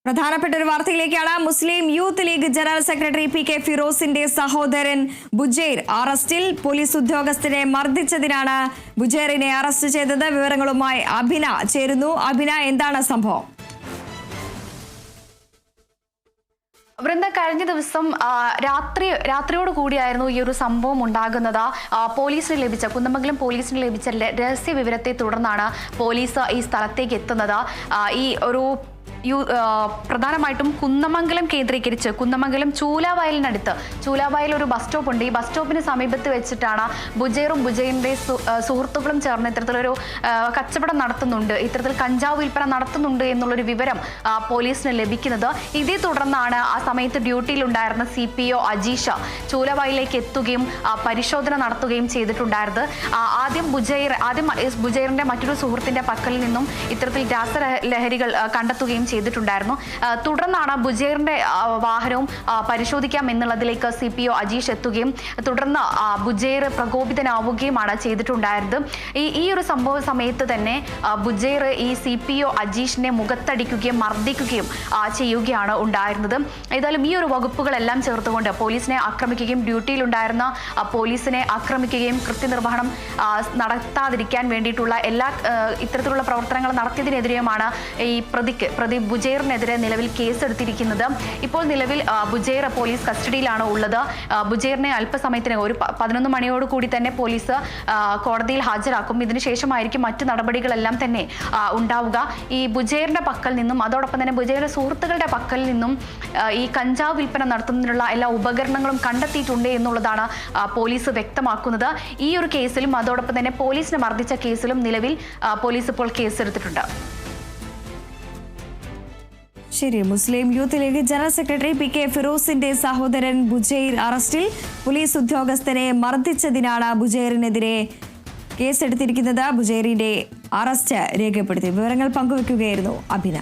പ്രധാനപ്പെട്ട ഒരു വാർത്തയിലേക്കാണ്. Muslim Youth League general secretary PK ഫിറോസിന്റെ സഹോദരൻ ബുജൈർ അറസ്റ്റിൽ. പോലീസ് ഉദ്യോഗസ്ഥരെ മർദ്ദിച്ചതിനാണ് ബുജൈറിനെ അറസ്റ്റ് ചെയ്തത്. വിവരങ്ങളുമായി അഭിന ചേരുന്നു. അഭിന, എന്താണ് സംഭവം? വൃന്ദ, കഴിഞ്ഞ ദിവസം രാത്രിയോട് കൂടിയായിരുന്നു ഈ ഒരു സംഭവം ഉണ്ടാകുന്നത്. കുന്നമംഗലം പോലീസിന് ലഭിച്ച രഹസ്യ വിവരത്തെ തുടർന്നാണ് പോലീസ് ഈ സ്ഥലത്തേക്ക് എത്തുന്നത്. ഈ ഒരു പ്രധാനമായിട്ടും കുന്നമംഗലം കേന്ദ്രീകരിച്ച് കുന്നമംഗലം ചൂലാവയൽ ഒരു ബസ് സ്റ്റോപ്പ് ഉണ്ട്. ഈ ബസ് സ്റ്റോപ്പിന് സമീപത്ത് വെച്ചിട്ടാണ് ബുജൈറും ബുജൈറിന്റെ സുഹൃത്തുക്കളും ചേർന്ന് ഇത്തരത്തിലൊരു കച്ചവടം നടത്തുന്നുണ്ട്, ഇത്തരത്തിൽ കഞ്ചാവ് വിൽപ്പന നടത്തുന്നുണ്ട് എന്നുള്ളൊരു വിവരം പോലീസിന് ലഭിക്കുന്നത്. ഇതേ തുടർന്നാണ് ആ സമയത്ത് ഡ്യൂട്ടിയിലുണ്ടായിരുന്ന CPO അജീഷ ചൂലാവയലിലേക്ക് എത്തുകയും പരിശോധന നടത്തുകയും ചെയ്തിട്ടുണ്ടായിരുന്നത്. ആദ്യം ബുജൈറിന്റെ മറ്റൊരു സുഹൃത്തിന്റെ പക്കൽ നിന്നും ഇത്തരത്തിൽ രാസലഹരികൾ കണ്ടെത്തുകയും ചെയ്തിട്ടുണ്ടായിരുന്നു. തുടർന്നാണ് ബുജൈറിന്റെ വാഹനവും പരിശോധിക്കാം എന്നുള്ളതിലേക്ക് CPO അജീഷ് എത്തുകയും തുടർന്ന് ബുജൈർ പ്രകോപിതനാവുകയുമാണ് ചെയ്തിട്ടുണ്ടായിരുന്നത്. ഈ ഒരു സംഭവ സമയത്ത് തന്നെ ബുജൈർ ഈ CPO അജീഷിനെ മുഖത്തടിക്കുകയും മർദ്ദിക്കുകയും ചെയ്യുകയാണ് ഉണ്ടായിരുന്നത്. ഏതായാലും ഈ ഒരു വകുപ്പുകളെല്ലാം ചേർത്തുകൊണ്ട് പോലീസിനെ ആക്രമിക്കുകയും ഡ്യൂട്ടിയിലുണ്ടായിരുന്ന പോലീസിനെ ആക്രമിക്കുകയും കൃത്യനിർവഹണം നടത്താതിരിക്കാൻ വേണ്ടിയിട്ടുള്ള എല്ലാ ഇത്തരത്തിലുള്ള പ്രവർത്തനങ്ങൾ നടത്തിയതിനെതിരെയുമാണ് ഈ പ്രതി ബുജൈറിനെതിരെ നിലവിൽ കേസെടുത്തിരിക്കുന്നത്. ഇപ്പോൾ നിലവിൽ ബുജൈർ പോലീസ് കസ്റ്റഡിയിലാണ് ഉള്ളത്. ബുജൈറിനെ അല്പസമയത്തിന് ഒരു 11 മണിയോട് കൂടി തന്നെ പോലീസ് കോടതിയിൽ ഹാജരാക്കും. ഇതിനുശേഷമായിരിക്കും മറ്റു നടപടികളെല്ലാം തന്നെ ഉണ്ടാവുക. ഈ ബുജൈറിന്റെ പക്കൽ നിന്നും അതോടൊപ്പം തന്നെ ബുജൈറിന്റെ സുഹൃത്തുക്കളുടെ പക്കൽ നിന്നും ഈ കഞ്ചാവ് വിൽപ്പന നടത്തുന്നതിനുള്ള എല്ലാ ഉപകരണങ്ങളും കണ്ടെത്തിയിട്ടുണ്ട് എന്നുള്ളതാണ് പോലീസ് വ്യക്തമാക്കുന്നത്. ഈ ഒരു കേസിലും അതോടൊപ്പം തന്നെ പോലീസിനെ മർദ്ദിച്ച കേസിലും നിലവിൽ പോലീസ് ഇപ്പോൾ കേസെടുത്തിട്ടുണ്ട്. ശരി. Muslim Youth League general secretary PK ഫിറോസിന്റെ സഹോദരൻ ബുജൈർ അറസ്റ്റിൽ. പോലീസ് ഉദ്യോഗസ്ഥനെ മർദ്ദിച്ചതിനാണ് ബുജൈറിനെതിരെ കേസെടുത്തിരിക്കുന്നത്. ബുജൈറിന്റെ അറസ്റ്റ് രേഖപ്പെടുത്തി. വിവരങ്ങൾ പങ്കുവയ്ക്കുകയായിരുന്നു അഭിന.